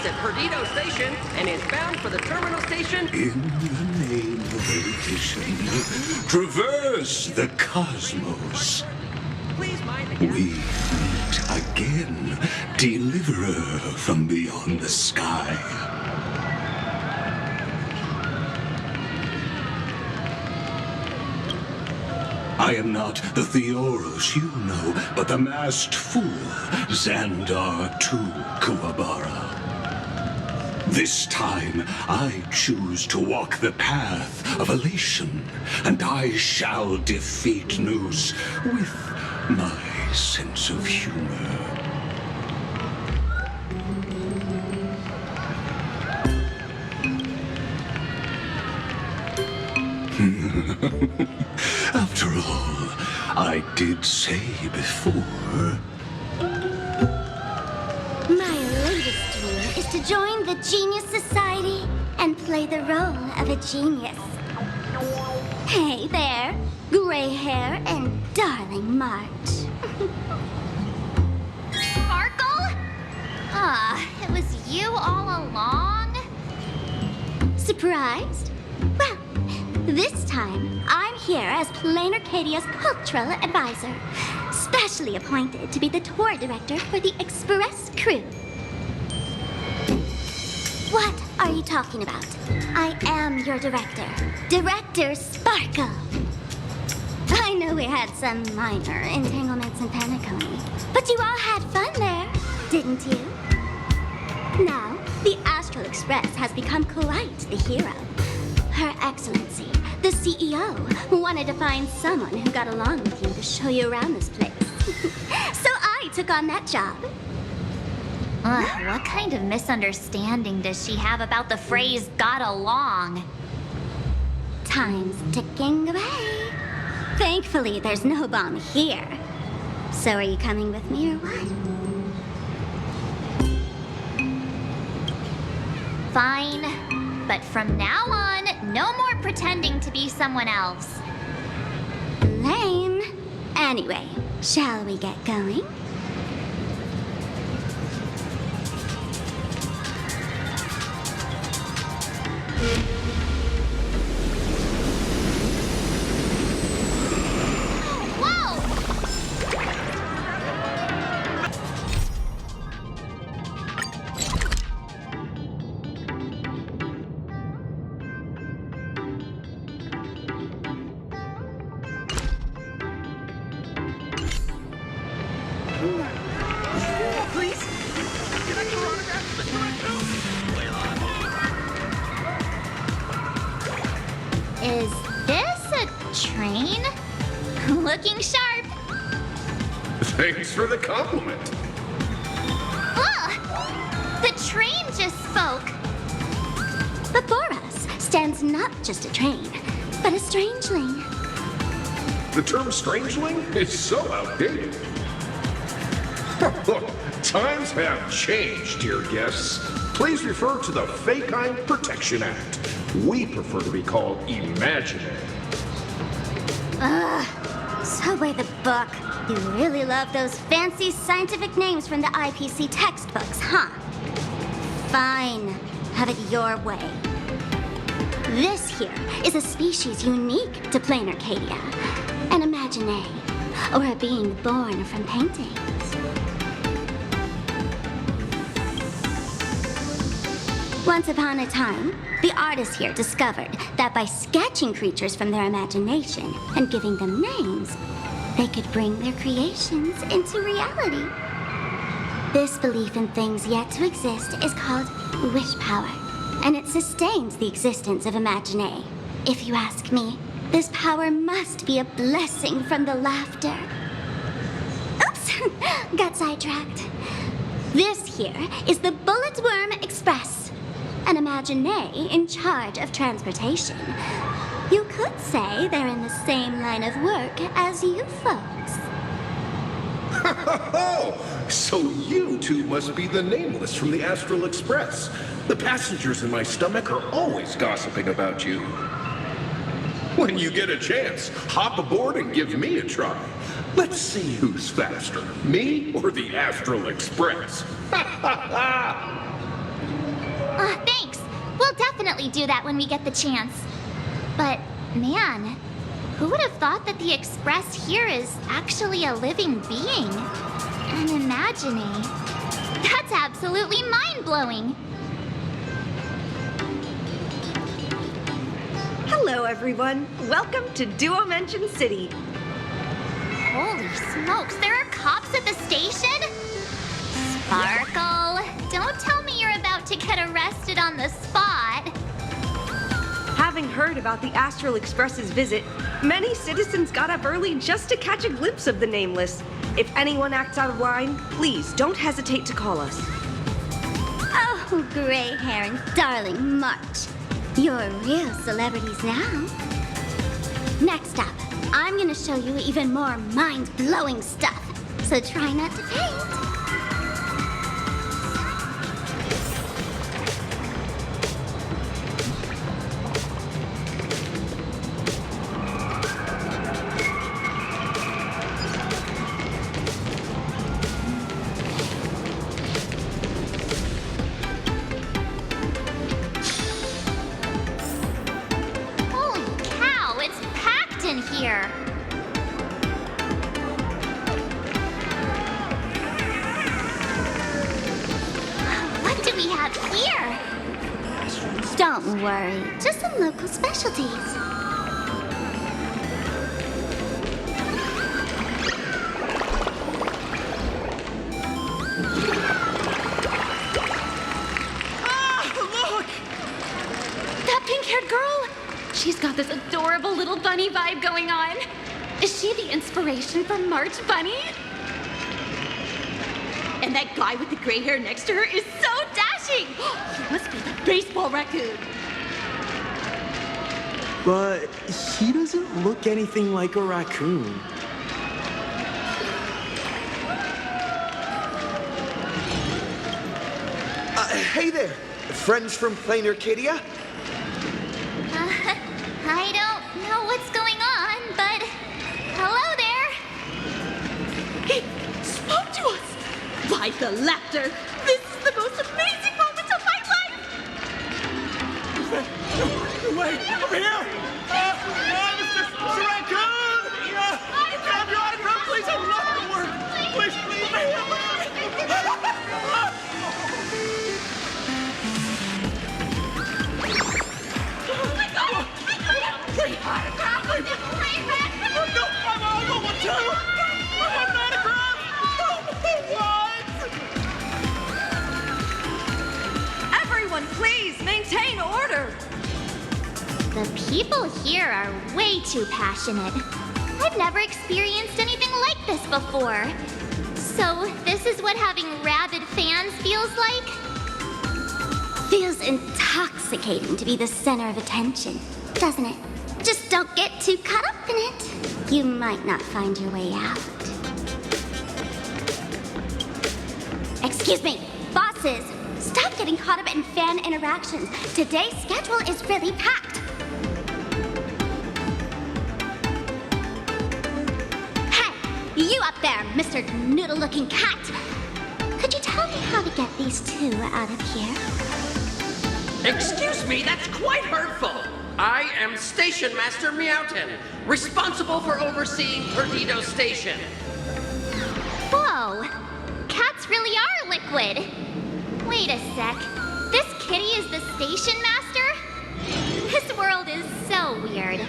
at Perdido Station and is bound for the terminal station. In the name of Elation, traverse the cosmos. Please mind the gap. We meet again, deliverer from beyond the sky. I am not the Theoros you know, but the masked fool, Xandar II Kuwabara. This time, I choose to walk the path of elation, and I shall defeat Nous with my sense of humor. After all, I did say before. My latest dream is to join the Genius Society and play the role of a genius. Hey there, gray hair and darling March. Sparkle? It was you all along? Surprised? Well, this time I'm here as Planarcadia's cultural advisor, specially appointed to be the tour director for the Express crew. What are you talking about? I am your director, Director Sparkle. I know we had some minor entanglements in Paniconi, but you all had fun there, didn't you? Now, the Astral Express has become quite the hero. Her Excellency, the CEO, wanted to find someone who got along with you to show you around this place. So I took on that job. What kind of misunderstanding does she have about the phrase got along? Time's ticking away. Thankfully, there's no bomb here. So are you coming with me or what? Fine. But from now on, no more pretending to be someone else. Lame. Anyway, shall we get going? Is this a train? Looking sharp. Thanks for the compliment. The train just spoke. Before us stands not just a train, but a strangeling. The term strangeling is so outdated. Look, times have changed, dear guests. Please refer to the Fekine Protection Act. We prefer to be called Imagenated. So by the book. You really love those fancy scientific names from the IPC textbooks, huh? Fine. Have it your way. This here is a species unique to Planarcadia. An Imagenated, or a being born from paintings. Once upon a time, the artists here discovered that by sketching creatures from their imagination and giving them names, they could bring their creations into reality. This belief in things yet to exist is called wish power, and it sustains the existence of Imagenated. If you ask me, this power must be a blessing from the laughter. Oops, got sidetracked. This here is the Bulletworm Express, an Imagenated in charge of transportation. You could say they're in the same line of work as you folks. So you two must be the nameless from the Astral Express. The passengers in my stomach are always gossiping about you. When you get a chance, hop aboard and give me a try. Let's see who's faster, me or the Astral Express. Thanks. We'll definitely do that when we get the chance. But, man, who would have thought that the Express here is actually a living being? An Imaginate. That's absolutely mind-blowing. Hello, everyone. Welcome to Duomension City. Holy smokes, there are cops at the station? Sparkle, don't tell me you're about to get arrested on the spot. Having heard about the Astral Express's visit, many citizens got up early just to catch a glimpse of the Nameless. If anyone acts out of line, please don't hesitate to call us. Oh, gray hair and darling March. You're real celebrities now. Next up, I'm gonna show you even more mind-blowing stuff, so try not to faint. Here. What do we have here? Don't worry, just some local specialties. Look! That pink-haired girl? She's got this adorable little bunny vibe going on. Is she the inspiration for March Bunny? And that guy with the gray hair next to her is so dashing! He must be the baseball raccoon. But he doesn't look anything like a raccoon. Hey there, friends from Planarcadia? I don't know what's going on, but hello there. He spoke to us! By the laughter! This is the most amazing moment of my life! Wait, over here! Mr. Raccoon! Grab your autograph, please! I love your work! Please, over here! Everyone, please maintain order. The people here are way too passionate. I've never experienced anything like this before. So this is what having rabid fans feels like? Feels intoxicating to be the center of attention, doesn't it? Just don't get too caught up in it. You might not find your way out. Excuse me, bosses. Stop getting caught up in fan interactions. Today's schedule is really packed. Hey, you up there, Mr. Noodle-looking cat. Could you tell me how to get these two out of here? Excuse me, that's quite hurtful. I am Station Master Meowton, responsible for overseeing Perdido Station. Whoa, cats really are liquid. Wait a sec, this kitty is the station master? This world is so weird.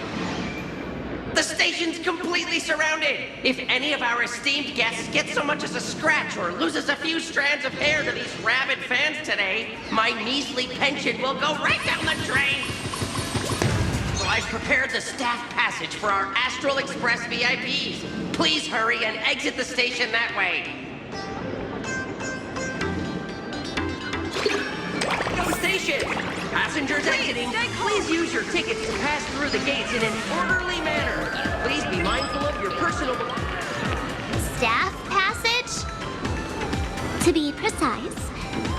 The station's completely surrounded. If any of our esteemed guests gets so much as a scratch or loses a few strands of hair to these rabid fans today, my measly pension will go right down the drain. So I've prepared the staff passage for our Astral Express VIPs. Please hurry and exit the station that way. Go station! Passengers exiting, please use your tickets to pass through the gates in an orderly manner. Please be mindful of your personal belongings. Staff passage? To be precise,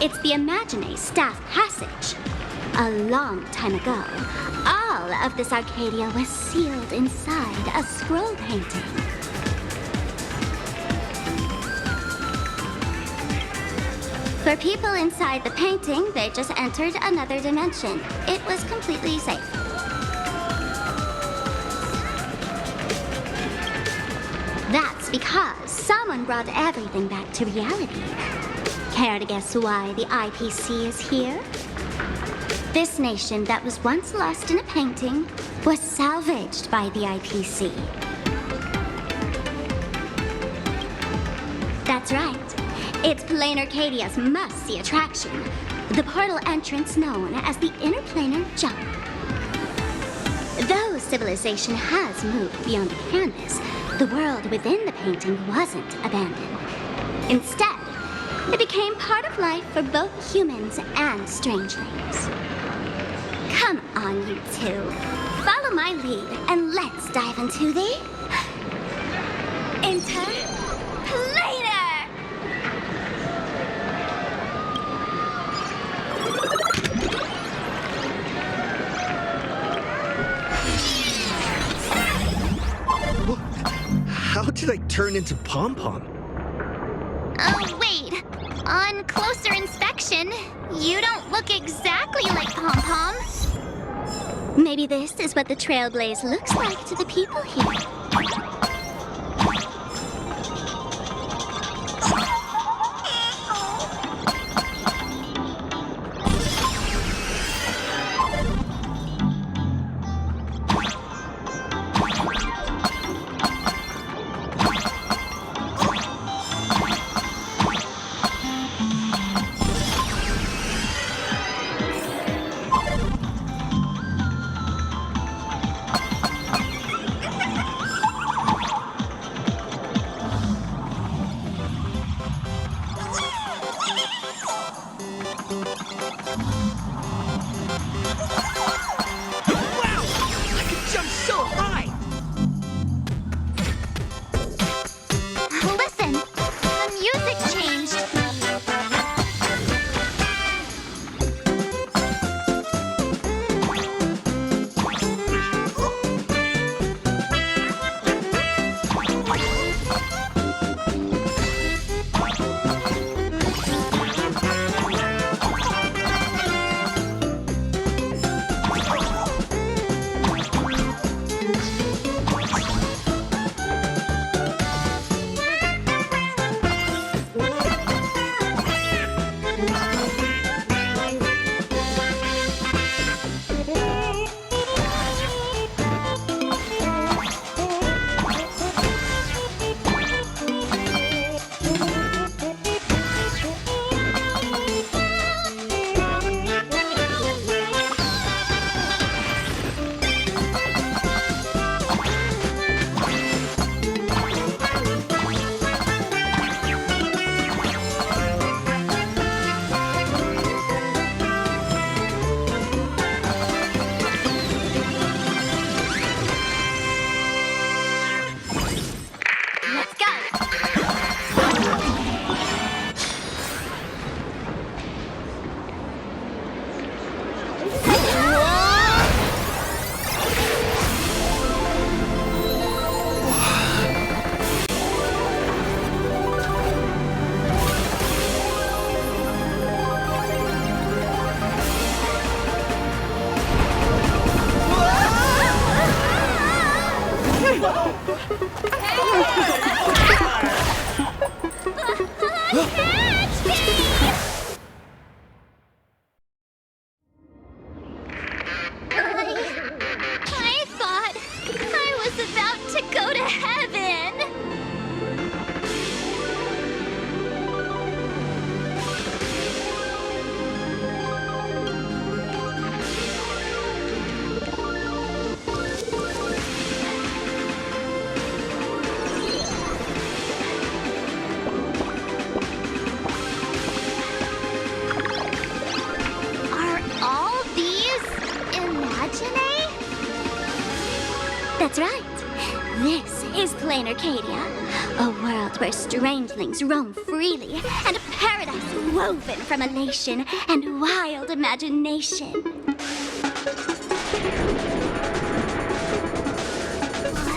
it's the Imagenated staff passage. A long time ago, all of this Arcadia was sealed inside a scroll painting. For people inside the painting, they just entered another dimension. It was completely safe. That's because someone brought everything back to reality. Care to guess why the IPC is here? This nation that was once lost in a painting was salvaged by the IPC. That's right. It's Planarcadia's must-see attraction, the portal entrance known as the Interplanar Jump. Though civilization has moved beyond the canvas, the world within the painting wasn't abandoned. Instead, it became part of life for both humans and strangelings. Come on, you two. Follow my lead and let's dive into the... Interplanar! How did I turn into Pom-Pom? Oh, wait. On closer inspection, you don't look exactly like Pom-Pom. Maybe this is what the Trailblaze looks like to the people here. I thought I was about to go to heaven. Are all these Imagenated? That's right. This is Planarcadia, a world where strangelings roam freely, and a paradise woven from elation and wild imagination.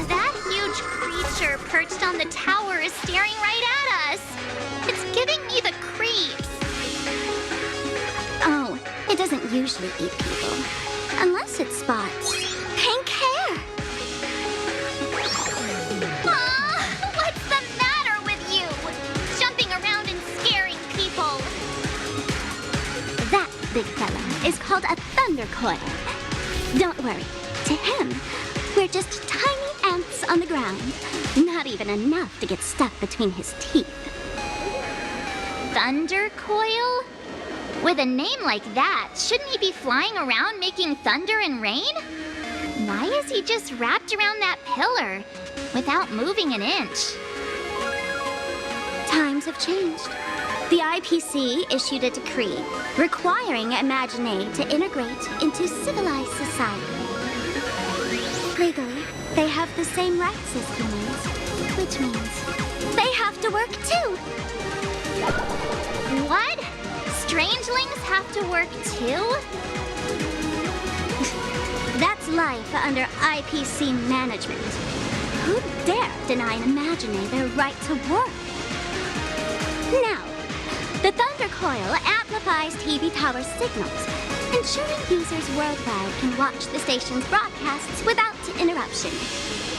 That huge creature perched on the tower is staring right at us. It's giving me the creeps. usually eat people. Unless it spots pink hair. What's the matter with you? Jumping around and scaring people. That big fella is called a thunder coil. Don't worry. To him, we're just tiny ants on the ground. Not even enough to get stuck between his teeth. Thunder Coil? With a name like that, shouldn't he be flying around making thunder and rain? Why is he just wrapped around that pillar without moving an inch? Times have changed. The IPC issued a decree requiring Imagenated to integrate into civilized society. Legally, they have the same rights as humans, which means they have to work too. What? Strangelings have to work too? That's life under IPC management. Who dare deny an Imagenated their right to work? Now, the Thunder Coil amplifies TV tower signals, ensuring users worldwide can watch the station's broadcasts without interruption.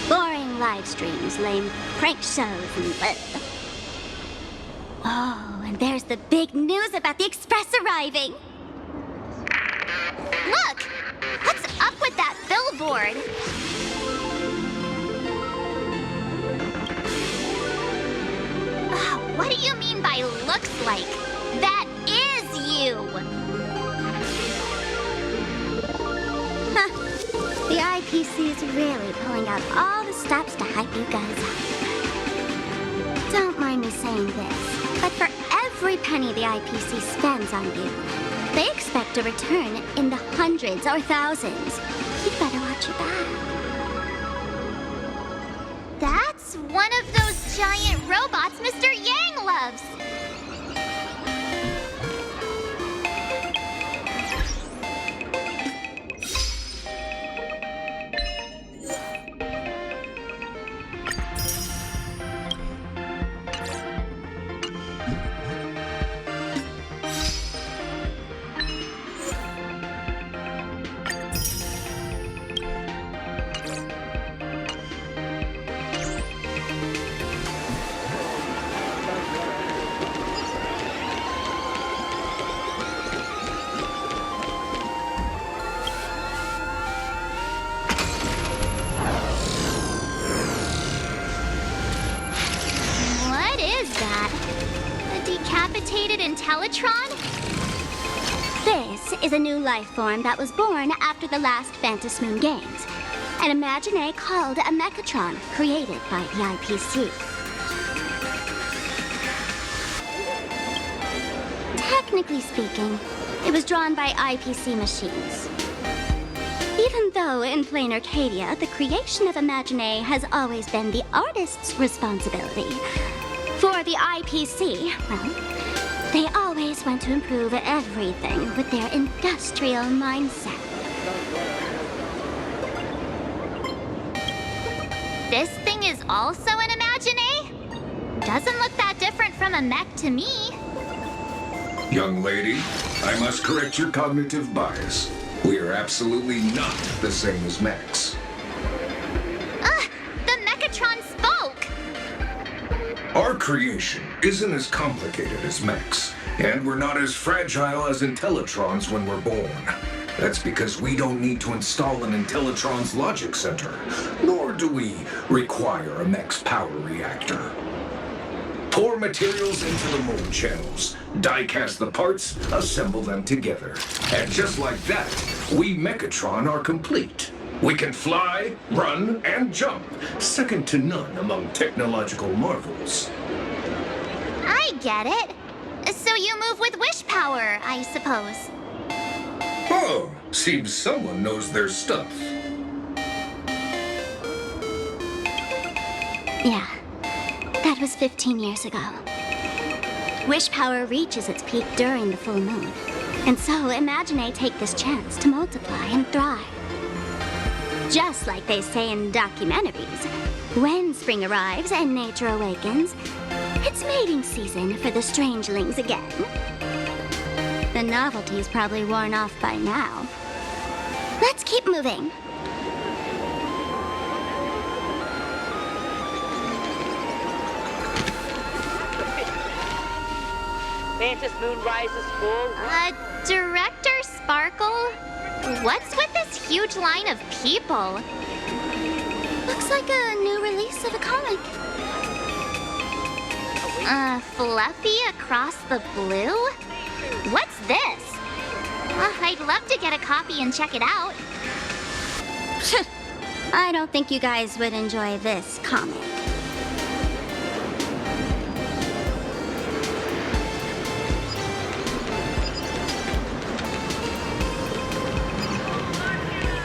Boring live streams, lame prank shows, and bleh. Oh, and there's the big news about the Express arriving. Look! What's up with that billboard? What do you mean by looks like? That is you! Huh. The IPC is really pulling out all the stops to hype you guys up. Don't mind me saying this, but for every penny the IPC spends on you, they expect a return in the hundreds or thousands. You'd better watch your back. That's one of those giant robots Mr. Yang loves! Teletron? This is a new life form that was born after the last Phantasmoon games. An Imagenated called a Mechatron, created by the IPC. Technically speaking, it was drawn by IPC machines. Even though in Planarcadia, the creation of Imagenated has always been the artist's responsibility. For the IPC, well, they always want to improve everything with their industrial mindset. This thing is also an Imagenated? Doesn't look that different from a mech to me. Young lady, I must correct your cognitive bias. We are absolutely not the same as mechs. The Mechatron spoke! Our creation isn't as complicated as mechs, and we're not as fragile as Intellitrons when we're born. That's because we don't need to install an Intellitron's logic center, nor do we require a mech's power reactor. Pour materials into the mold channels, die-cast the parts, assemble them together. And just like that, we Mechatron are complete. We can fly, run, and jump, second to none among technological marvels. I get it. So you move with wish power, I suppose. Oh, seems someone knows their stuff. Yeah, that was 15 years ago. Wish power reaches its peak during the full moon. And so Imagenated take this chance to multiply and thrive. Just like they say in documentaries, when spring arrives and nature awakens, it's mating season for the strangelings again. The novelty's probably worn off by now. Let's keep moving. Phantasmoon rises full. Director Sparkle? What's with this huge line of people? Looks like a new release of a comic. Fluffy across the blue? What's this? I'd love to get a copy and check it out. I don't think you guys would enjoy this comic.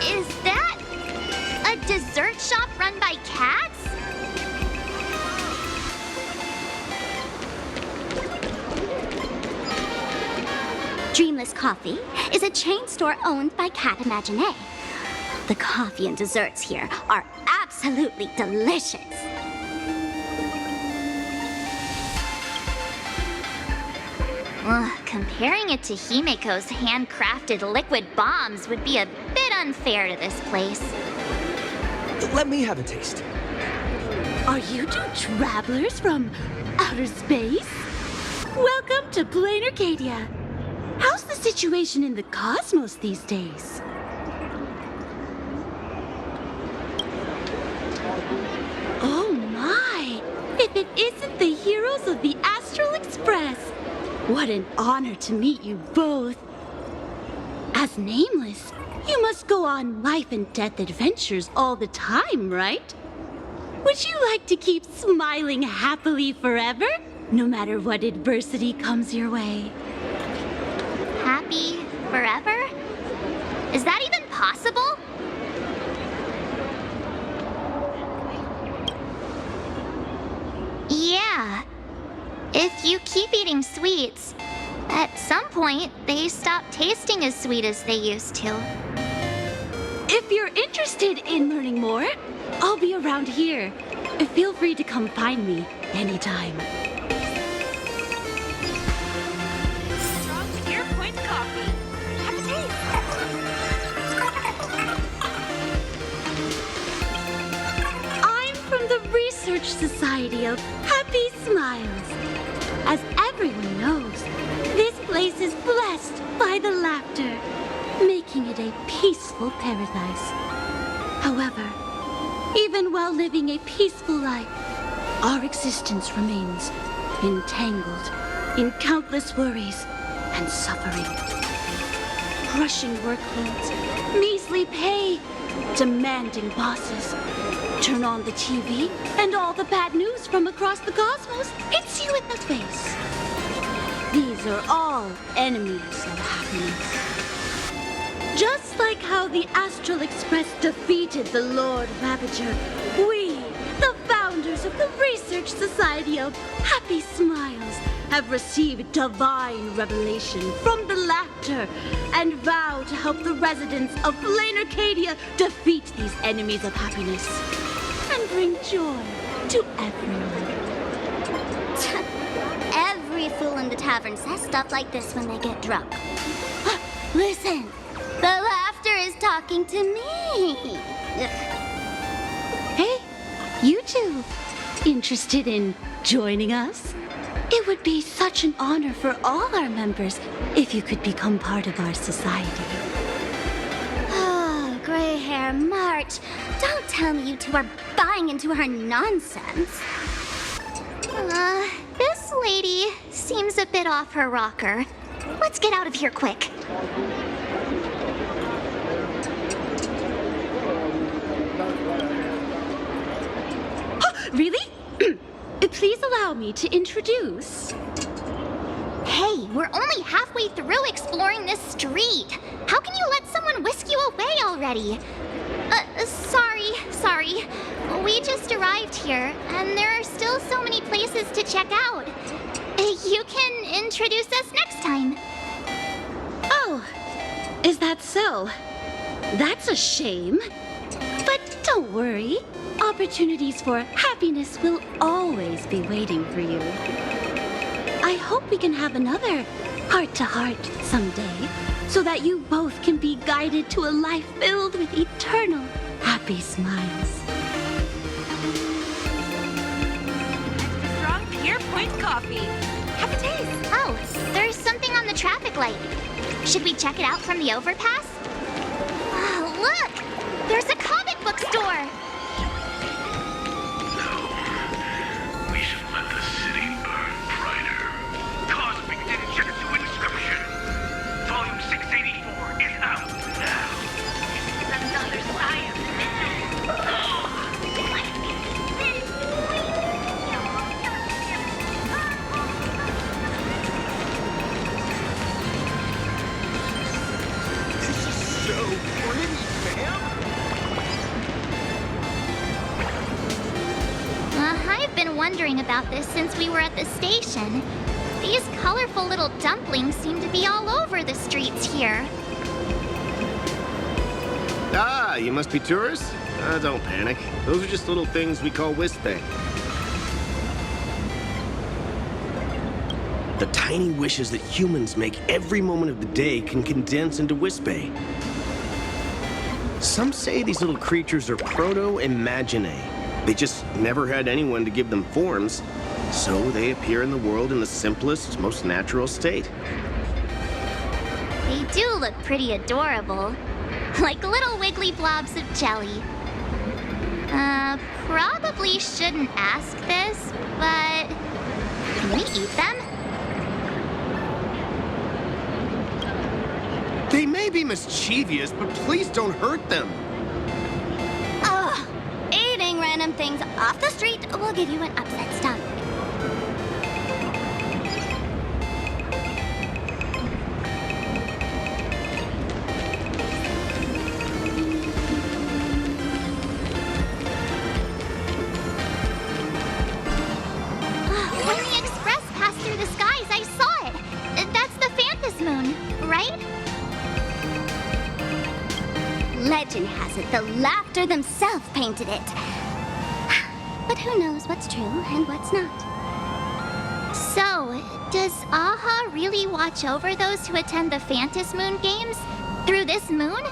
Is that a dessert shop run by cats? Dreamless Coffee is a chain store owned by Cat Imagenated. The coffee and desserts here are absolutely delicious. Comparing it to Himeko's handcrafted liquid bombs would be a bit unfair to this place. Let me have a taste. Are you two travelers from outer space? Welcome to Planarcadia. How's the situation in the cosmos these days? Oh my! If it isn't the heroes of the Astral Express! What an honor to meet you both. As Nameless, you must go on life and death adventures all the time, right? Would you like to keep smiling happily forever, no matter what adversity comes your way? Happy forever? Is that even possible? Yeah. If you keep eating sweets, at some point they stop tasting as sweet as they used to. If you're interested in learning more, I'll be around here. Feel free to come find me anytime. Strong Airpoint coffee. Have a taste. I'm from the Research Society of Happy Smiles. As everyone knows, this place is blessed by the laughter, making it a peaceful paradise. However, even while living a peaceful life, our existence remains entangled in countless worries and suffering. Crushing workloads, measly pay, demanding bosses. Turn on the TV, and all the bad news from across the cosmos hits you in the face. These are all enemies of happiness. Just like how the Astral Express defeated the Lord Ravager, we, the founders of the Research Society of Happy Smiles, have received divine revelation from the laughter and vow to help the residents of Planarcadia defeat these enemies of happiness and bring joy to everyone. Every fool in the tavern says stuff like this when they get drunk. Listen, the laughter is talking to me. Hey, you two, interested in joining us? It would be such an honor for all our members if you could become part of our society. Oh, gray hair March. Don't tell me you two are buying into her nonsense. This lady seems a bit off her rocker. Let's get out of here quick. Really? Please allow me to introduce. Hey, we're only halfway through exploring this street. How can you let someone whisk you away already? Sorry. We just arrived here, and there are still so many places to check out. You can introduce us next time. Oh, is that so? That's a shame. But don't worry. Opportunities for happiness will always be waiting for you. I hope we can have another heart to heart someday, so that you both can be guided to a life filled with eternal happy smiles. Extra strong Pure Point coffee. Have a taste. Oh, there's something on the traffic light. Should we check it out from the overpass? Oh, look! There's a comic book store! No. We should let the city burn brighter. Cosmicon Genitsu Inscription. Volume 684 is out now. Another science This is so pretty, fam! I've been wondering about this since we were at the station. These colorful little dumplings seem to be all over the streets here. Ah, you must be tourists? Don't panic. Those are just little things we call Wisp-Bay. The tiny wishes that humans make every moment of the day can condense into Wisp-Bay. Some say these little creatures are proto-Imagenated. They just never had anyone to give them forms, so they appear in the world in the simplest, most natural state. They do look pretty adorable. Like little wiggly blobs of jelly. Probably shouldn't ask this, but can we eat them? They may be mischievous, but please don't hurt them. Ugh! Eating random things off the street will give you an upset stomach. When the express passed through the skies, I saw it. That's the Phantasmoon, right? Legend has it the Laughter themselves painted it. But who knows what's true and what's not? So, does Aha really watch over those who attend the Phantasmoon games through this moon?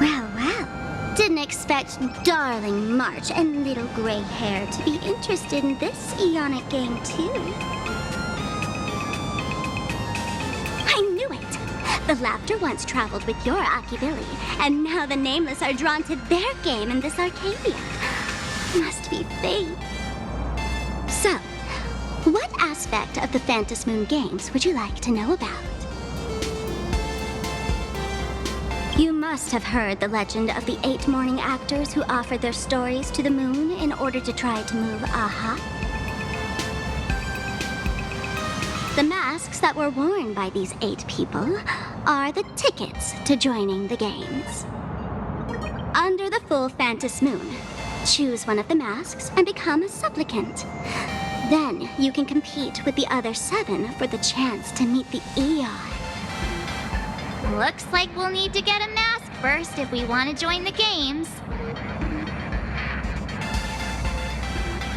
Well, well. Didn't expect darling March and little gray hair to be interested in this Eonic game, too. I knew it! The Laughter once traveled with your Akivili, and now the Nameless are drawn to their game in this Arcadia. Must be fate. So, what aspect of the Phantasmoon games would you like to know about? You must have heard the legend of the 8 morning actors who offered their stories to the moon in order to try to move Aha. The masks that were worn by these 8 people are the tickets to joining the games. Under the full Phantasmoon, choose one of the masks and become a supplicant. Then you can compete with the other 7 for the chance to meet the Eon. Looks like we'll need to get a mask first if we want to join the games.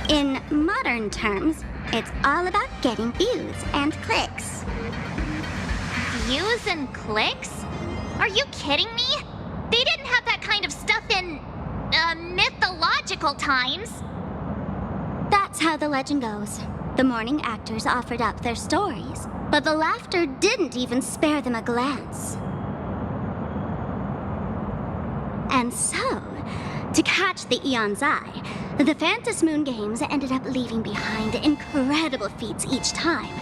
In modern terms, it's all about getting views and clicks. Views and clicks? Are you kidding me? They didn't have that kind of stuff in, mythological times. That's how the legend goes. The morning actors offered up their stories, but the Laughter didn't even spare them a glance. And so, to catch the Eon's eye, the Phantasmoon games ended up leaving behind incredible feats each time.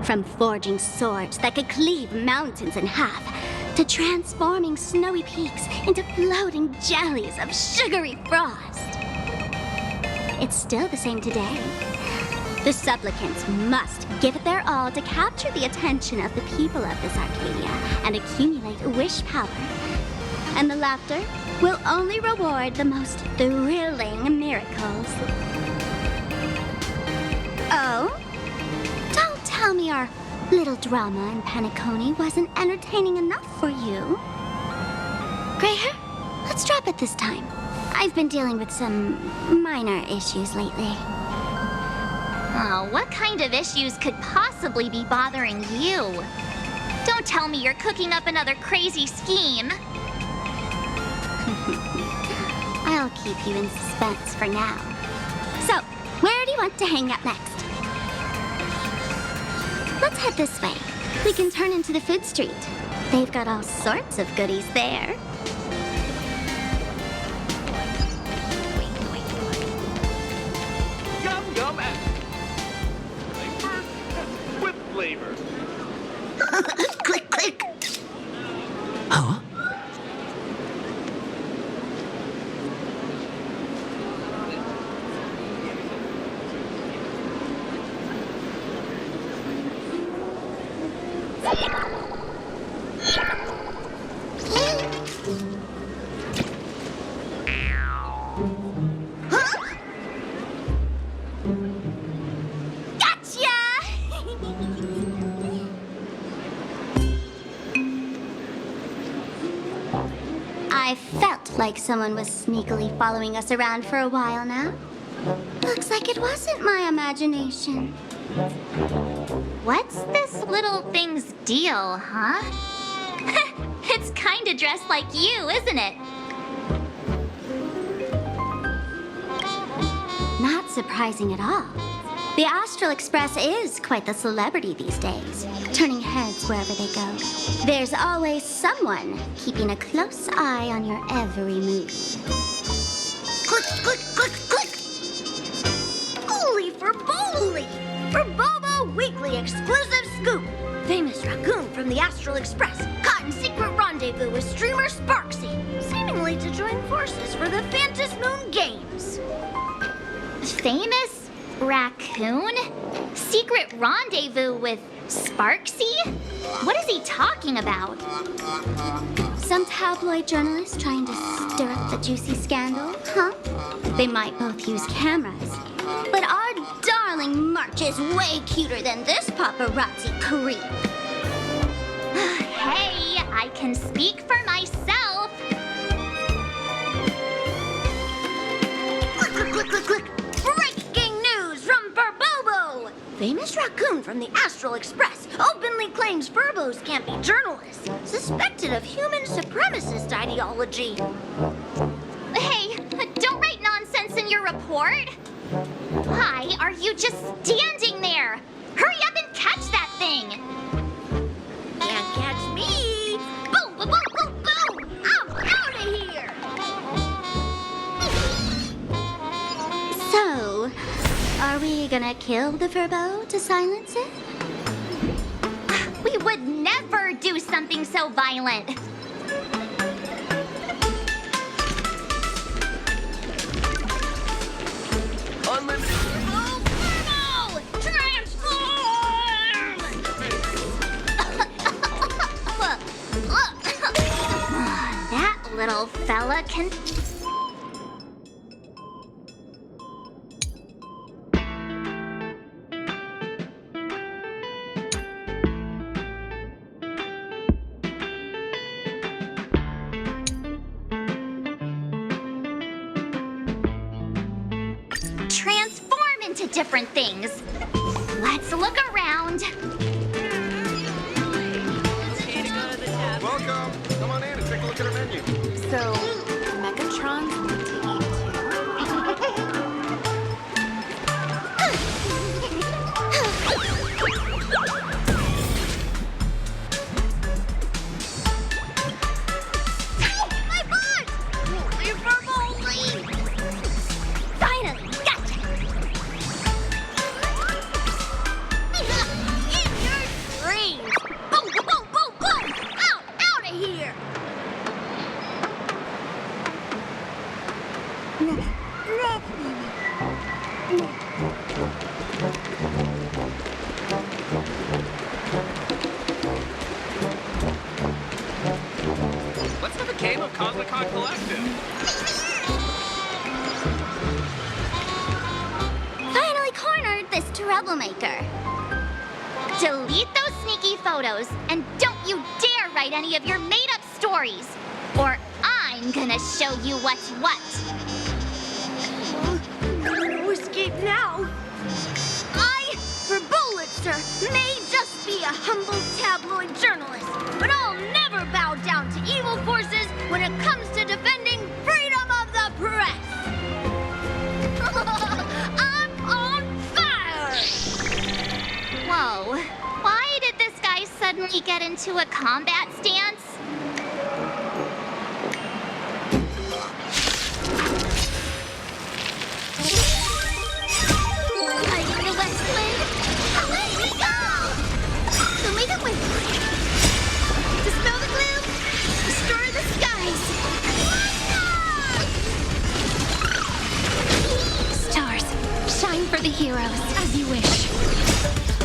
From forging swords that could cleave mountains in half, to transforming snowy peaks into floating jellies of sugary frost. It's still the same today. The supplicants must give it their all to capture the attention of the people of this Arcadia and accumulate wish power. And the Laughter will only reward the most thrilling miracles. Oh? Don't tell me our little drama in Paniconi wasn't entertaining enough for you. Gray hair, let's drop it this time. I've been dealing with some minor issues lately. Oh, what kind of issues could possibly be bothering you? Don't tell me you're cooking up another crazy scheme. I'll keep you in suspense for now. So, where do you want to hang out next? Let's head this way. We can turn into the food street. They've got all sorts of goodies there. Yum, yum, and flavor with flavor. Click, click. Huh? I felt like someone was sneakily following us around for a while now. Looks like it wasn't my imagination. What's this little thing's deal, huh? It's kinda dressed like you, isn't it? Not surprising at all. The Astral Express is quite the celebrity these days, turning heads wherever they go. There's always someone keeping a close eye on your every move. Click, click, click, click! Holy for Bowly! For Bobo Weekly exclusive scoop! Famous raccoon from the Astral Express caught in secret rendezvous with streamer Sparxie, seemingly to join forces for the Phantasmoon Games. Famous raccoon? Secret rendezvous with Sparxie? What is he talking about? Some tabloid journalist trying to stir up the juicy scandal, huh? They might both use cameras. But our darling March is way cuter than this paparazzi creep. Hey, I can speak for myself. Click, click, click, click, click! Breaking news from Furbobo! Famous raccoon from the Astral Express openly claims Furbos can't be journalists, suspected of human supremacist ideology. Hey, don't write nonsense in your report. Why are you just standing there? Hurry up and catch that thing! Can't catch me! Boom, boom, boom, boom, boom! I'm out of here! So, are we gonna kill the Furbo to silence it? We would never do something so violent. Unlimited. Oh, Furbo! Transform! That little fella can... transform into different things. Let's look around. Welcome. Come on in and take a look at our menu. So, Megatron's need to eat My butt! Holy Furboly! Finally, gotcha! In your dreams! Boom, boom, boom, boom, boom! Out of here! Let's have a game of Cosmicon Collective. Finally cornered this troublemaker. Delete those sneaky photos, and don't you dare write any of your made-up stories, or I'm gonna show you what's what. No escape now! I sir, may just be a humble tabloid journalist, but I'll never bow down to evil forces when it comes to defending freedom of the press. I'm on fire! Whoa. Why did this guy suddenly get into a combat stance? Like the west wind, away we go! So make a wind. Dispel the gloom, destroy the skies. Stars, shine for the heroes as you wish.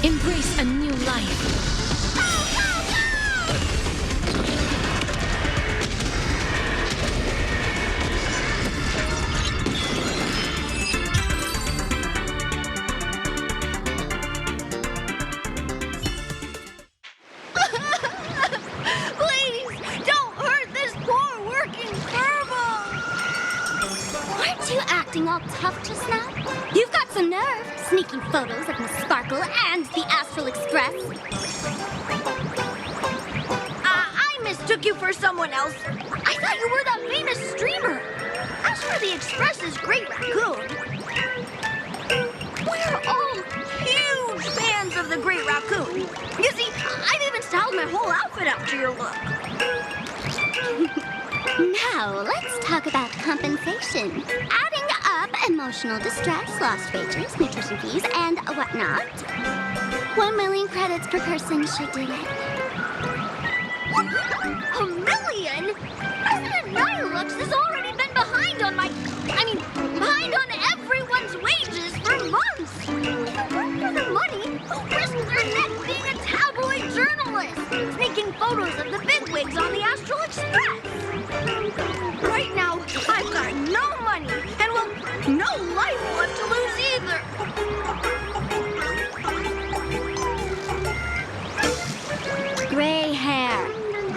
Embrace a new life. Please, don't hurt this poor working furball! Aren't you acting all tough just now? You've got some nerve, sneaking photos of Miss Sparkle and the Astral Express. I mistook you for someone else. I thought you were that famous streamer. As for the Express's Great Raccoon, we're all huge fans of the Great Raccoon. You see, I've even styled my whole outfit after your look. Now, let's talk about compensation. Adding up emotional distress, lost wages, nutrition fees, and whatnot. 1 million credits per person should do it. 1 million? President Nihilux has already been behind on behind on everyone's wages for months. If it weren't for the money, who risked their neck being a tabloid journalist, sneaking photos of the bigwigs on the Astral Express? Right now, I've got no money, and well, no life left to lose either. Gray hair.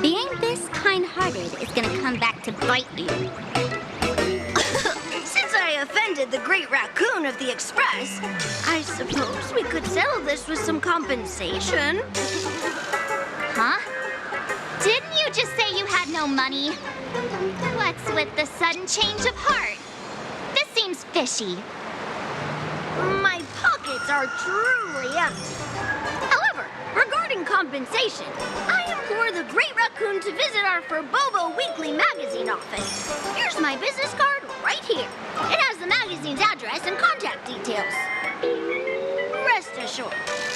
Being this kind-hearted is gonna come back to bite you. Since I offended the Great Raccoon of the Express, I suppose we could settle this with some compensation. Huh? Didn't you just say you had no money? What's with the sudden change of heart? This seems fishy. My pockets are truly empty. However, regarding compensation, I implore the Great Raccoon to visit our Furbobo Weekly magazine office. Here's my business card right here. It has the magazine's address and contact details. Rest assured,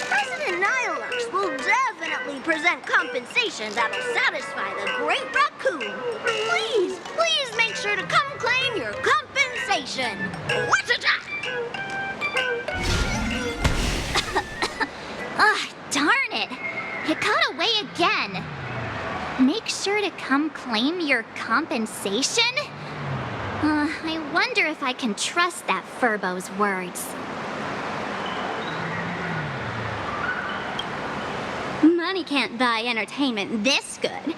President Nihilux will definitely present compensation that'll satisfy the Great Raccoon. Please, please make sure to come claim your compensation. Whatcha-cha! Ugh, darn it. It got away again. Make sure to come claim your compensation? I wonder if I can trust that Furbo's words. Money can't buy entertainment this good.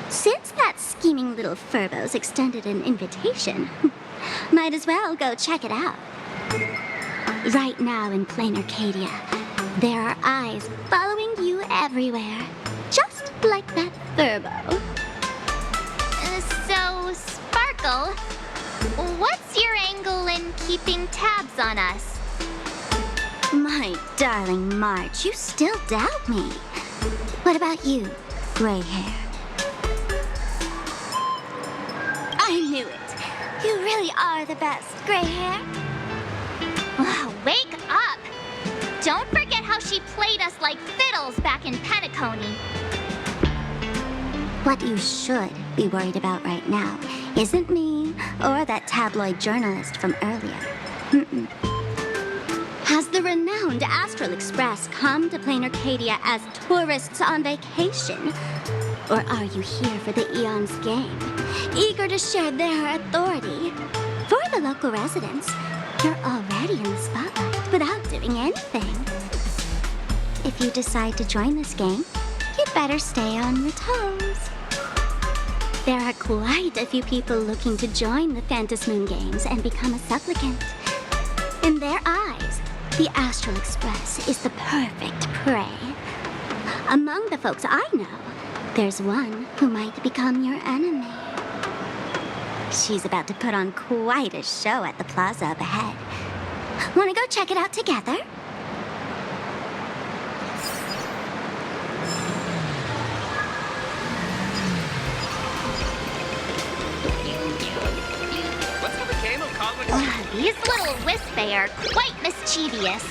Since that scheming little Furbo's extended an invitation, might as well go check it out. Right now in Planarcadia, there are eyes following you everywhere, just like that Furbo. So, Sparkle, what's your angle in keeping tabs on us? My darling March, you still doubt me. What about you, gray hair? I knew it. You really are the best, gray hair. Wake up! Don't forget how she played us like fiddles back in Penacony. What you should be worried about right now isn't me or that tabloid journalist from earlier. Has the renowned Astral Express come to Planarcadia as tourists on vacation? Or are you here for the Eon's game, eager to share their authority? For the local residents, you're already in the spotlight without doing anything. If you decide to join this game, you'd better stay on your toes. There are quite a few people looking to join the Phantasmoon games and become a supplicant. In their eyes, the Astral Express is the perfect prey. Among the folks I know, there's one who might become your enemy. She's about to put on quite a show at the plaza up ahead. Want to go check it out together? What's the game of Cosmicon? These little Wispy are quite mischievous.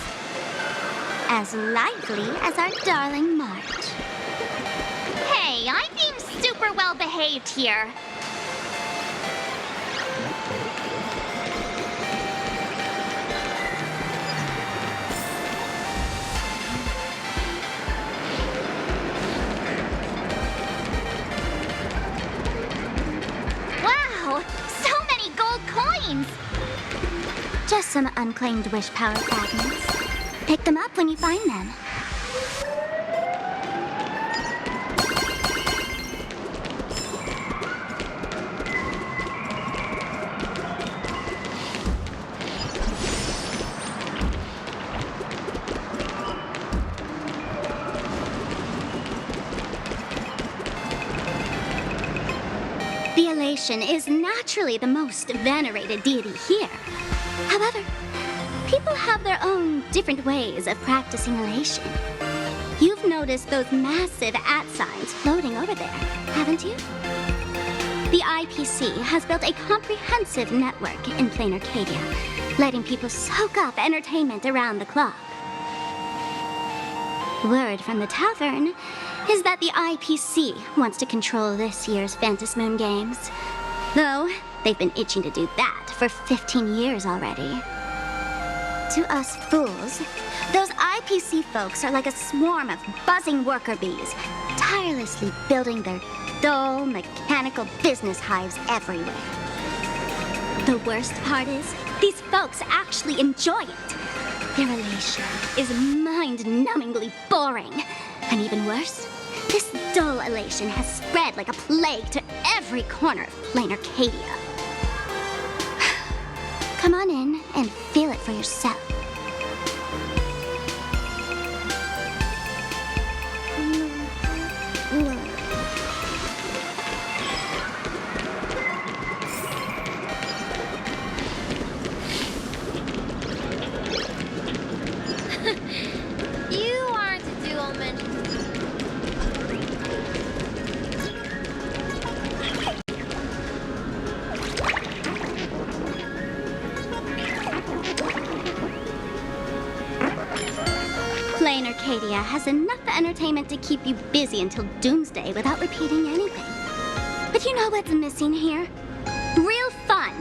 As lively as our darling March. Hey, I'm being super well behaved here. Wow, so many gold coins! Just some unclaimed wish power fragments. Pick them up when you find them. The Elation is naturally the most venerated deity here. However, people have their own different ways of practicing Elation. You've noticed those massive @signs floating over there, haven't you? The IPC has built a comprehensive network in Planarcadia, letting people soak up entertainment around the clock. Word from the tavern is that the IPC wants to control this year's Phantasmoon games. Though, they've been itching to do that for 15 years already. To us fools, those IPC folks are like a swarm of buzzing worker bees, tirelessly building their dull, mechanical business hives everywhere. The worst part is, these folks actually enjoy it. Their Elation is mind-numbingly boring. And even worse, this dull Elation has spread like a plague to every corner of Planarcadia. Come on in and feel it for yourself. You aren't a Duomension. Planarcadia has enough entertainment to keep you busy until doomsday without repeating anything. But you know what's missing here? Real fun!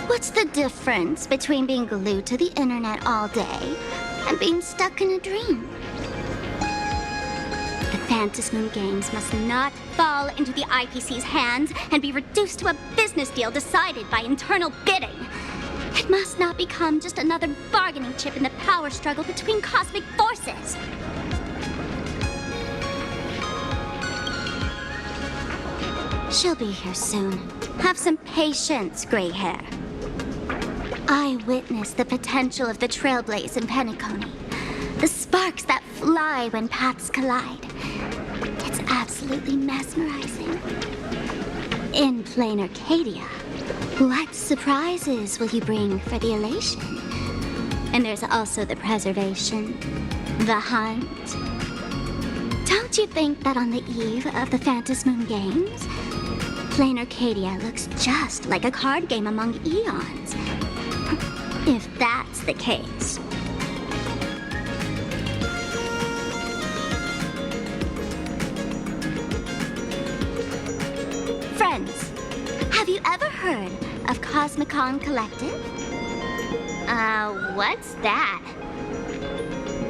What's the difference between being glued to the internet all day and being stuck in a dream? The Phantasmoon games must not fall into the IPC's hands and be reduced to a business deal decided by internal bidding. It must not become just another bargaining chip in the power struggle between cosmic forces. She'll be here soon. Have some patience, gray hair. I witnessed the potential of the Trailblaze in Penacony. The sparks that fly when paths collide. It's absolutely mesmerizing. In Planarcadia, what surprises will you bring for the Elation? And there's also the preservation, the hunt. Don't you think that on the eve of the Phantasmoon games, Planarcadia looks just like a card game among eons? If that's the case. Friends, have you ever heard of Cosmicon Collective? What's that?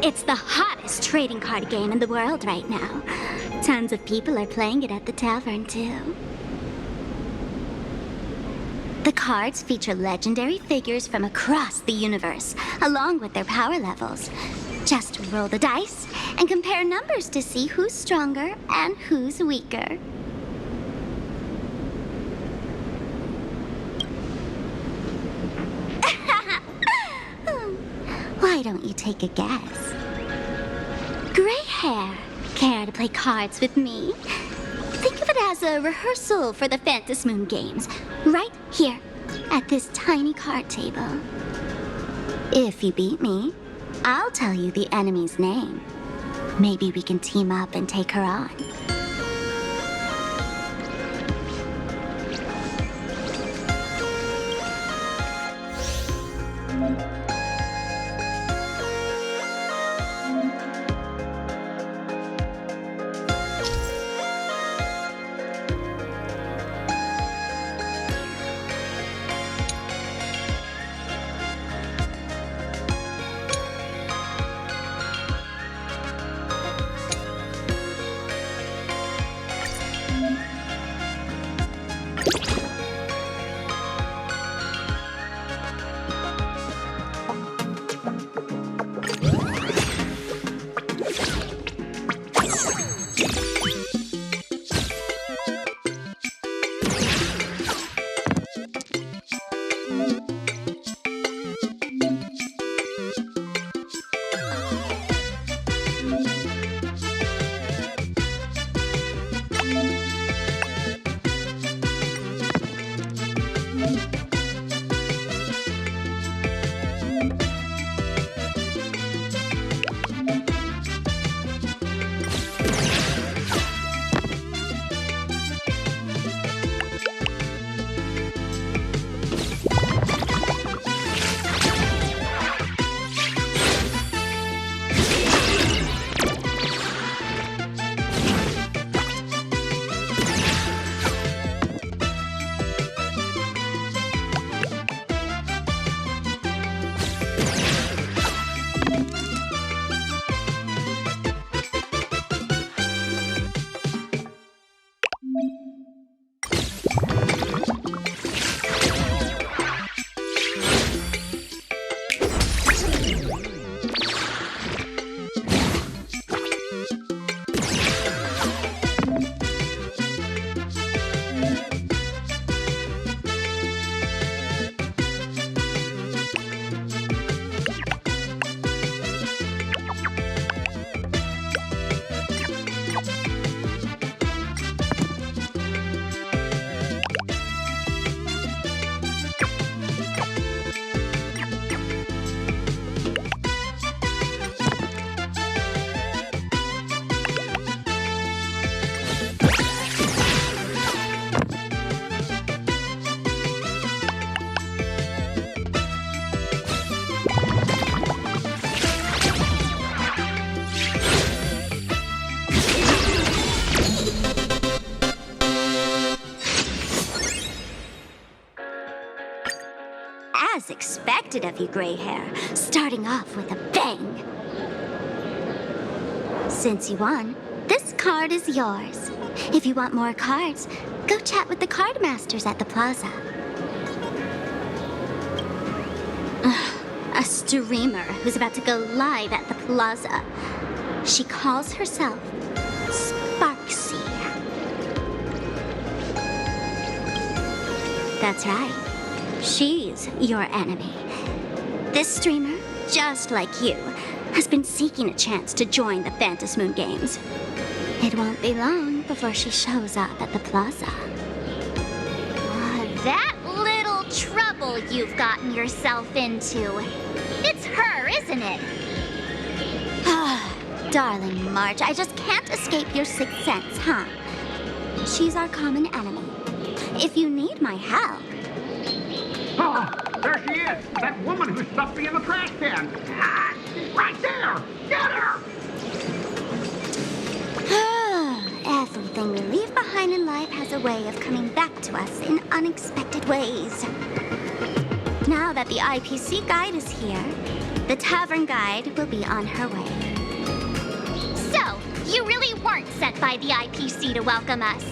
It's the hottest trading card game in the world right now. Tons of people are playing it at the tavern, too. The cards feature legendary figures from across the universe, along with their power levels. Just roll the dice and compare numbers to see who's stronger and who's weaker. Why don't you take a guess? Gray hair, care to play cards with me? Think of it as a rehearsal for the Phantasmoon games, right here, at this tiny card table. If you beat me, I'll tell you the enemy's name. Maybe we can team up and take her on. As expected of you, Gray Hair, starting off with a bang. Since you won, this card is yours. If you want more cards, go chat with the card masters at the plaza. A streamer who's about to go live at the plaza. She calls herself Sparxie. That's right. She's your enemy. This streamer, just like you, has been seeking a chance to join the Phantasmoon games. It won't be long before she shows up at the plaza. That little trouble you've gotten yourself into. It's her, isn't it? Darling March, I just can't escape your sixth sense, huh? She's our common enemy. If you need my help... Oh, there she is! That woman who stuffed me in the trash can! Ah, she's right there! Get her! Everything we leave behind in life has a way of coming back to us in unexpected ways. Now that the IPC guide is here, the tavern guide will be on her way. So, you really weren't sent by the IPC to welcome us?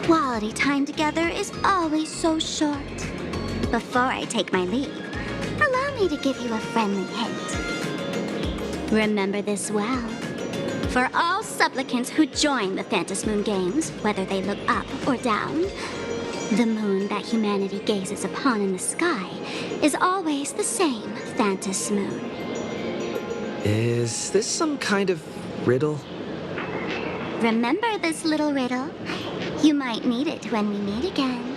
Quality time together is always so short. Before I take my leave, allow me to give you a friendly hint. Remember this well. For all supplicants who join the Phantasmoon games, whether they look up or down, the moon that humanity gazes upon in the sky is always the same Phantasmoon. Is this some kind of riddle? Remember this little riddle? You might need it when we meet again.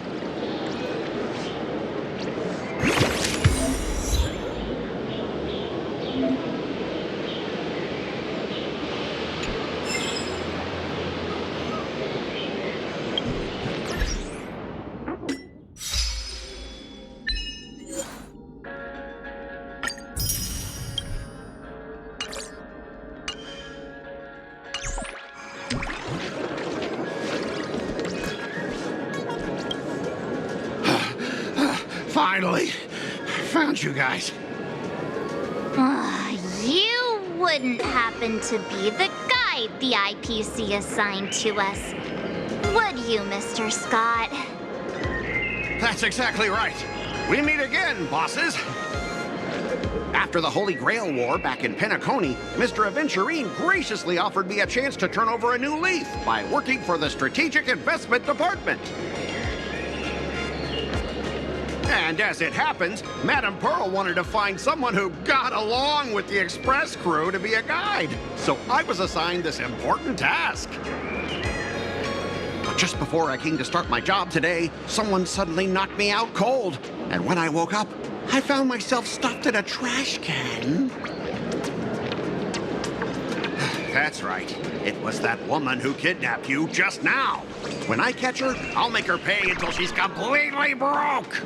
Finally, found you guys. You wouldn't happen to be the guide the IPC assigned to us, would you, Mr. Scott? That's exactly right. We meet again, bosses. After the Holy Grail War back in Penacony, Mr. Aventurine graciously offered me a chance to turn over a new leaf by working for the Strategic Investment Department. And as it happens, Madame Pearl wanted to find someone who got along with the Express crew to be a guide. So I was assigned this important task. But just before I came to start my job today, someone suddenly knocked me out cold. And when I woke up, I found myself stuffed in a trash can. That's right. It was that woman who kidnapped you just now. When I catch her, I'll make her pay until she's completely broke.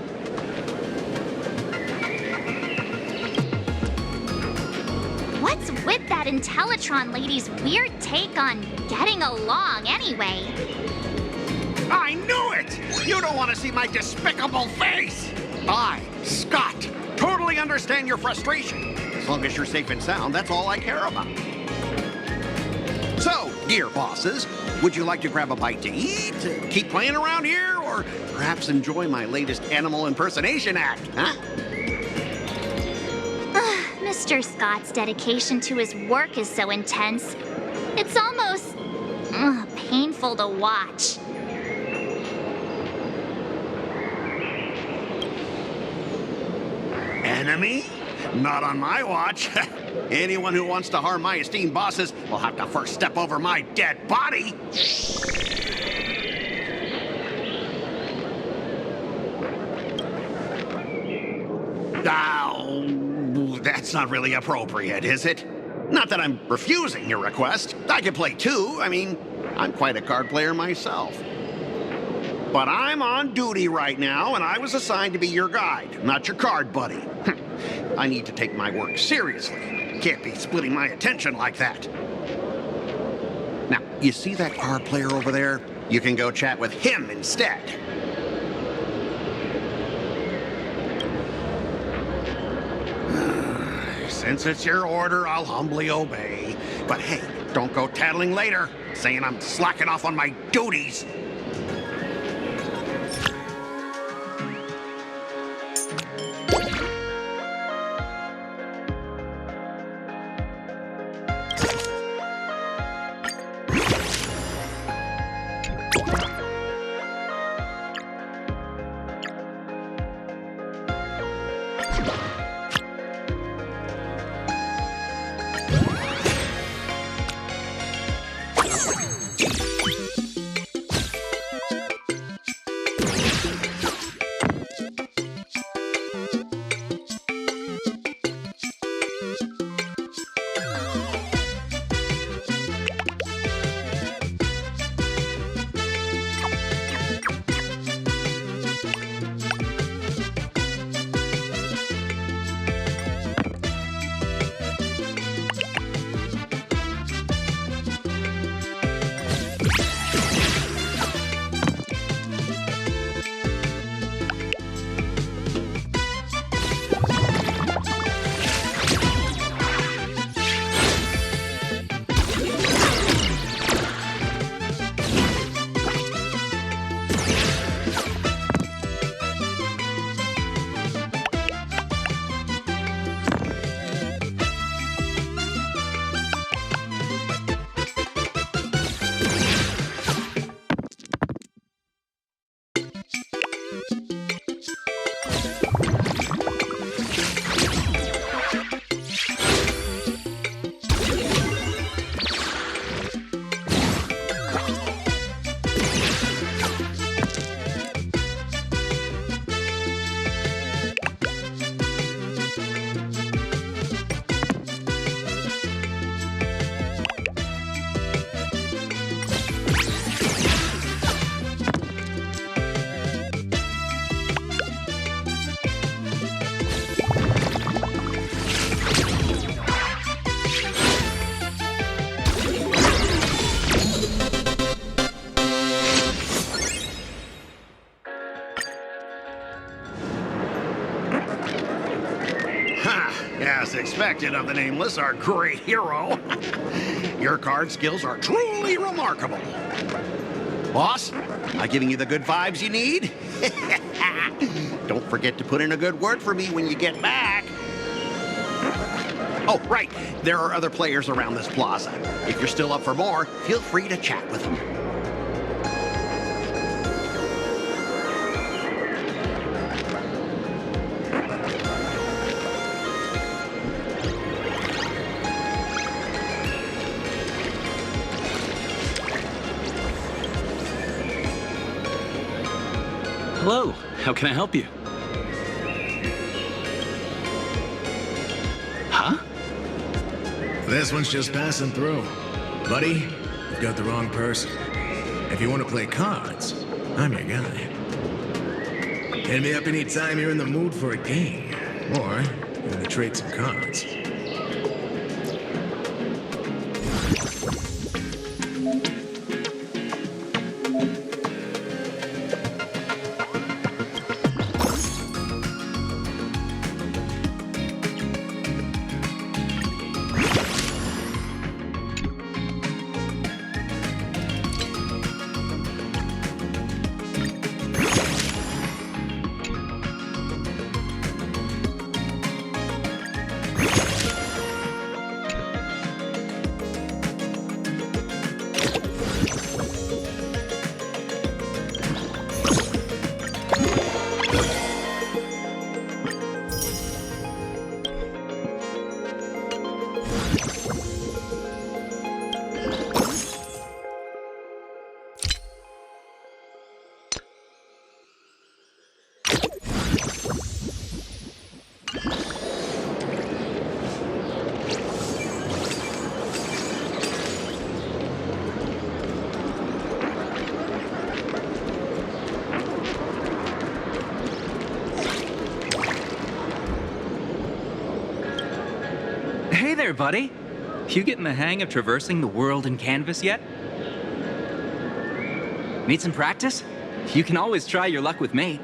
What's with that Intellitron lady's weird take on getting along anyway? I knew it! You don't want to see my despicable face! I, Scott, totally understand your frustration. As long as you're safe and sound, that's all I care about. So, dear bosses, would you like to grab a bite to eat, keep playing around here, or perhaps enjoy my latest animal impersonation act, huh? Mr. Scott's dedication to his work is so intense. It's almost painful to watch. Enemy? Not on my watch. Anyone who wants to harm my esteemed bosses will have to first step over my dead body. Oh, that's not really appropriate, is it? Not that I'm refusing your request. I can play too. I mean, I'm quite a card player myself. But I'm on duty right now, and I was assigned to be your guide, not your card buddy. I need to take my work seriously. Can't be splitting my attention like that. Now, you see that card player over there? You can go chat with him instead. Since it's your order, I'll humbly obey. But hey, don't go tattling later, saying I'm slacking off on my duties. As expected of the Nameless, our great hero. Your card skills are truly remarkable. Boss, am I giving you the good vibes you need? Don't forget to put in a good word for me when you get back. Oh, right. There are other players around this plaza. If you're still up for more, feel free to chat with them. Hello, how can I help you? Huh? This one's just passing through. Buddy, you've got the wrong person. If you want to play cards, I'm your guy. Hit me up anytime you're in the mood for a game. Or you want to trade some cards. Hey there, buddy. You getting the hang of traversing the world in canvas yet? Need some practice? You can always try your luck with me.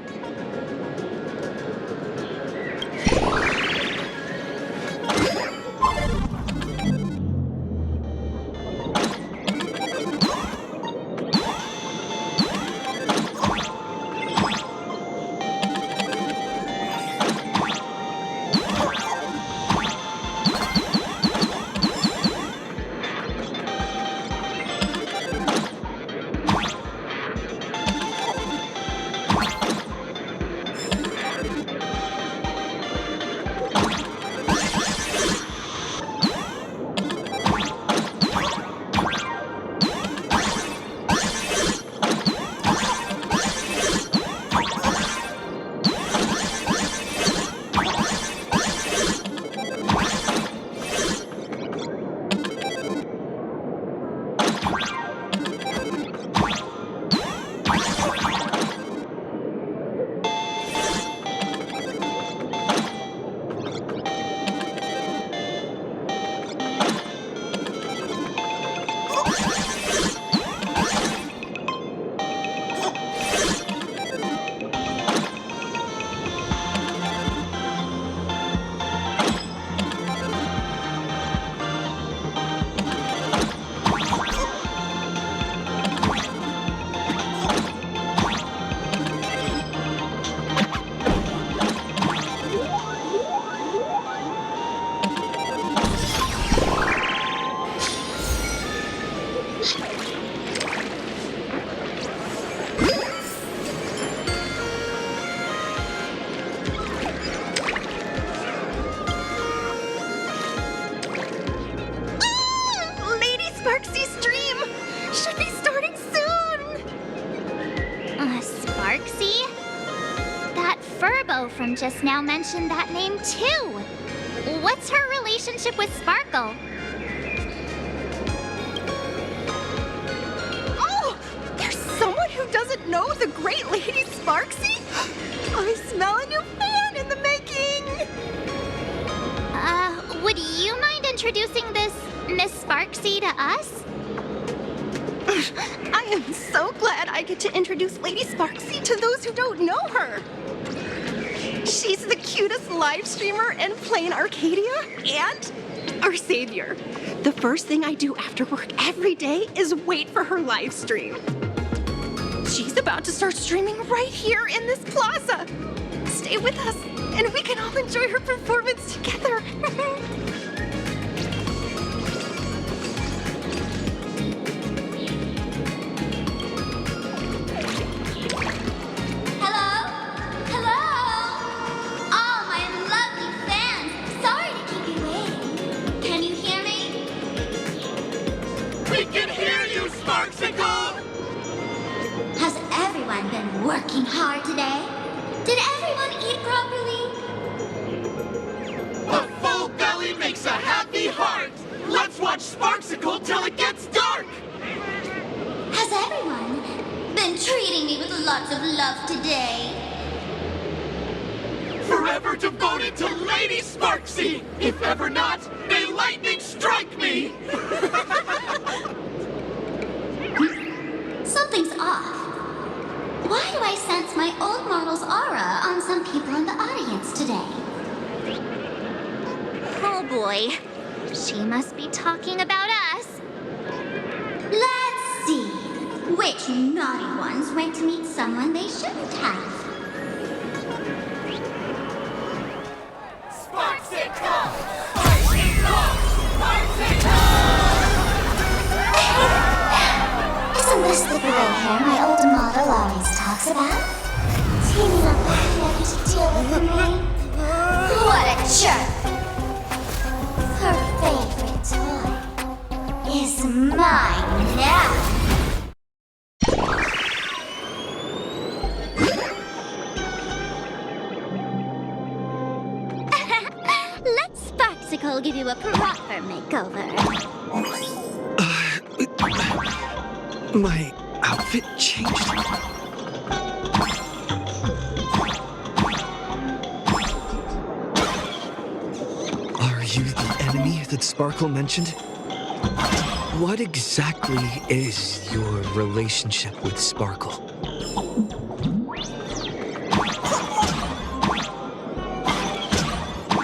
From just now mentioned that name too. What's her relationship with Sparkle? Oh! There's someone who doesn't know the great Lady Sparxie? I smell a new fan in the making! Would you mind introducing this Miss Sparxie to us? I am so glad I get to introduce Lady Sparxie to those who don't know her. She's the cutest live streamer in Planarcadia and our savior. The first thing I do after work every day is wait for her live stream. She's about to start streaming right here in this plaza. Stay with us, and we can all enjoy her performance together. Has everyone been working hard today? Did everyone eat properly? A full belly makes a happy heart. Let's watch Sparxicle till it gets dark. Has everyone been treating me with lots of love today? Forever devoted to Lady Sparxie. If ever not, may lightning strike me. Something's off. Why do I sense my old model's aura on some people in the audience today? Oh boy. She must be talking about us. Let's see. Which naughty ones went to meet someone they shouldn't have? Sparxicle! Sparxicle! Sparxicle! Isn't this the gray hair my old model always talks about? Teaming up with Heavy to deal with me? What a jerk! Her favorite toy is mine now! Let Sparxicle give you a proper makeover. My outfit changed. Are you the enemy that Sparkle mentioned? What exactly is your relationship with Sparkle?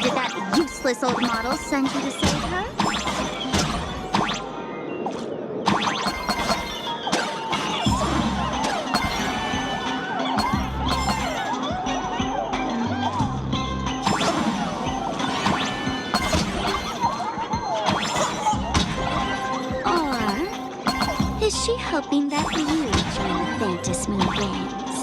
Did that useless old model send you to save her? Is she hoping that you join the Phantasmoon ranks?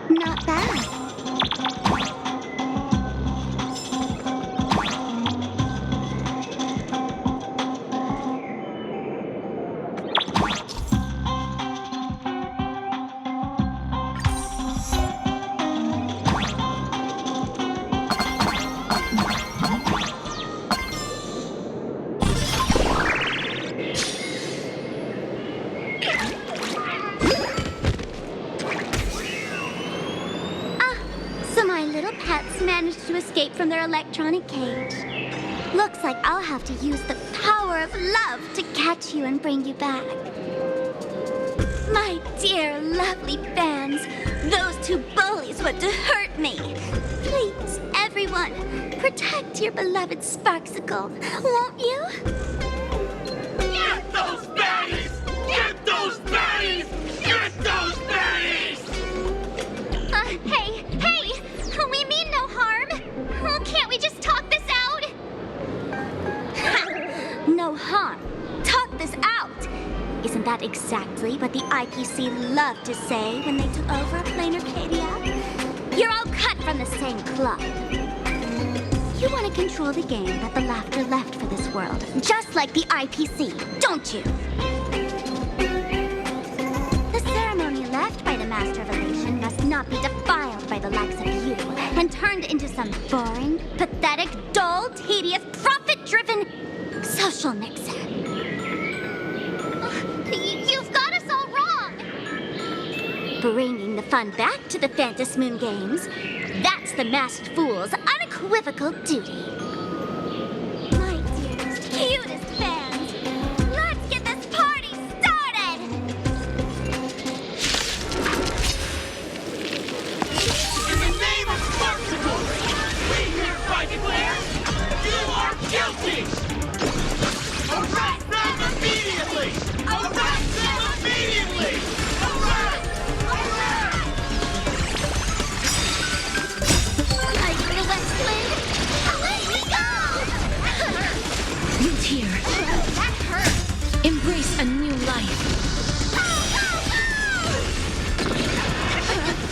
Not bad. Managed to escape from their electronic cage. Looks like I'll have to use the power of love to catch you and bring you back. My dear, lovely fans, those two bullies want to hurt me. Please, everyone, protect your beloved Sparxicle, won't you? Get those baddies! Get those baddies! Get those baddies! Hey! We mean no harm! Oh, can't we just talk this out? No harm. Talk this out. Isn't that exactly what the IPC loved to say when they took over Planarcadia? You're all cut from the same cloth. You want to control the game that the Laughter left for this world, just like the IPC, don't you? The ceremony left by the Master of Elation must not be defiled by the likes of you and turned into some boring, pathetic, dull, tedious, profit-driven social mixer. You've got us all wrong! Bringing fun back to the Phantasmoon Games. That's the Masked Fool's unequivocal duty. My dearest, cutest fans, let's get this party started! In the name of Sparxie, we hereby declare you are guilty! Arrest them immediately! Arrest them immediately! Arrest! Arrest! Like the west wind, away we go! Root here. That hurt! Embrace a new life.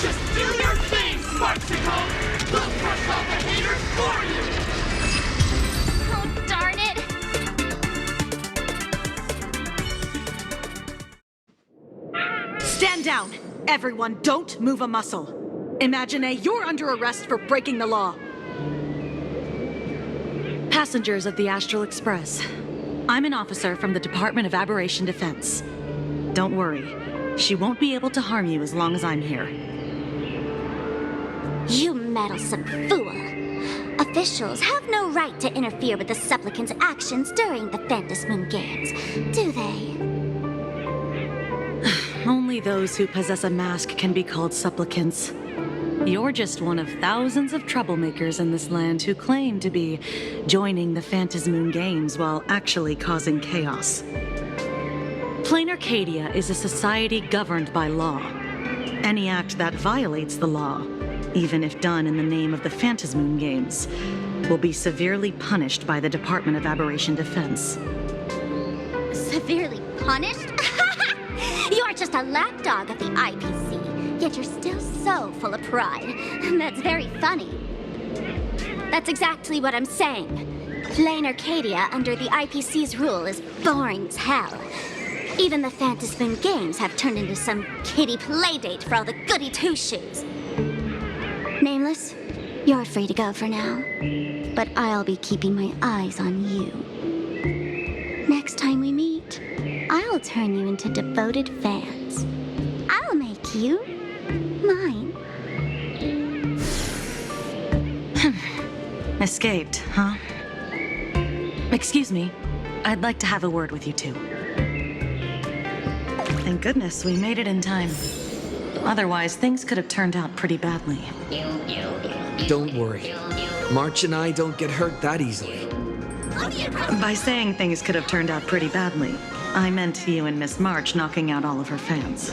Just do your thing, Sparxie! We'll crush all the haters for you! Oh, darn it. Stand down! Everyone, don't move a muscle. Imagine you're under arrest for breaking the law. Passengers of the Astral Express, I'm an officer from the Department of Aberration Defense. Don't worry, she won't be able to harm you as long as I'm here. You meddlesome fool! Officials have no right to interfere with the supplicant's actions during the Phantasmoon Games, do they? Only those who possess a mask can be called supplicants. You're just one of thousands of troublemakers in this land who claim to be joining the Phantasmoon Games while actually causing chaos. Planarcadia is a society governed by law. Any act that violates the law, even if done in the name of the Phantasmoon Games, will be severely punished by the Department of Aberration Defense. Severely punished? You're just a lapdog of the IPC, yet you're still so full of pride. That's very funny. That's exactly what I'm saying. Planarcadia under the IPC's rule is boring as hell. Even the Phantasmoon Games have turned into some kiddie playdate for all the goody two-shoes. Nameless, you're free to go for now. But I'll be keeping my eyes on you. Next time we meet, I'll turn you into devoted fans. I'll make you mine. Escaped, huh? Excuse me. I'd like to have a word with you two. Thank goodness we made it in time. Otherwise, things could have turned out pretty badly. Don't worry. March and I don't get hurt that easily. By saying things could have turned out pretty badly, I meant you and Miss March knocking out all of her fans.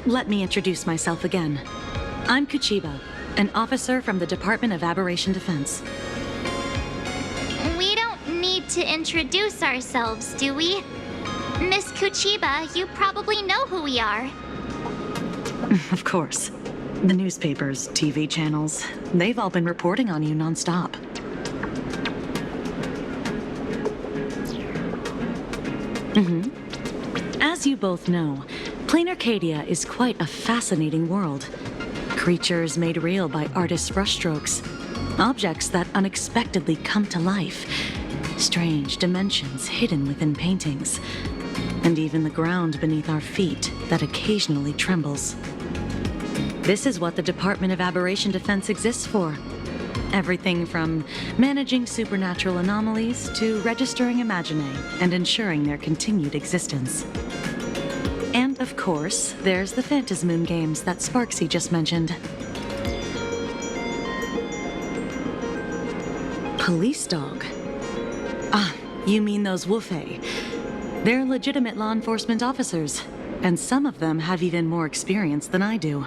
Let me introduce myself again. I'm Kuchiba, an officer from the Department of Aberration Defense. We don't need to introduce ourselves, do we? Miss Kuchiba, you probably know who we are. Of course. The newspapers, TV channels, they've all been reporting on you nonstop. As you both know, Planarcadia is quite a fascinating world. Creatures made real by artists' brushstrokes. Objects that unexpectedly come to life. Strange dimensions hidden within paintings. And even the ground beneath our feet that occasionally trembles. This is what the Department of Aberration Defense exists for. Everything from managing supernatural anomalies to registering Imagenated and ensuring their continued existence. And of course, there's the Phantasmoon Games that Sparxie just mentioned. Police dog? Ah, you mean those Wufei. They're legitimate law enforcement officers, and some of them have even more experience than I do.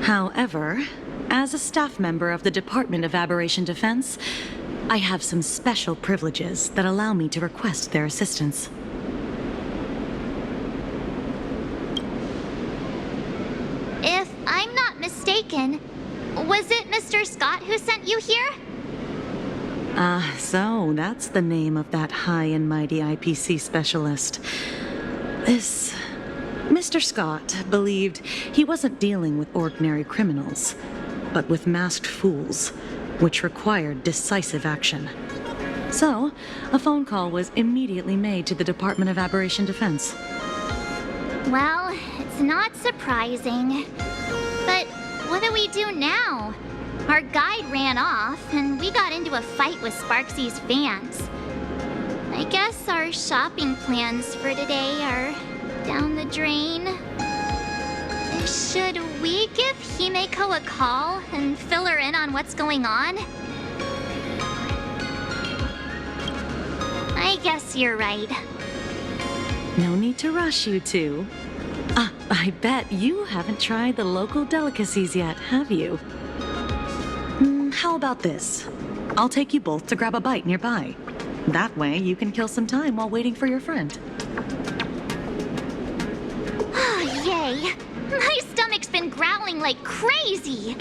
However, as a staff member of the Department of Aberration Defense, I have some special privileges that allow me to request their assistance. If I'm not mistaken, was it Mr. Scott who sent you here? So that's the name of that high and mighty IPC specialist. This Mr. Scott believed he wasn't dealing with ordinary criminals, but with masked fools, which required decisive action. So, a phone call was immediately made to the Department of Aberration Defense. Well, it's not surprising. But what do we do now? Our guide ran off, and we got into a fight with Sparxie's fans. I guess our shopping plans for today are down the drain. Should we give Himeko a call and fill her in on what's going on? I guess you're right. No need to rush, you two. I bet you haven't tried the local delicacies yet, have you? How about this? I'll take you both to grab a bite nearby. That way, you can kill some time while waiting for your friend. Oh, yay! My stomach's been growling like crazy!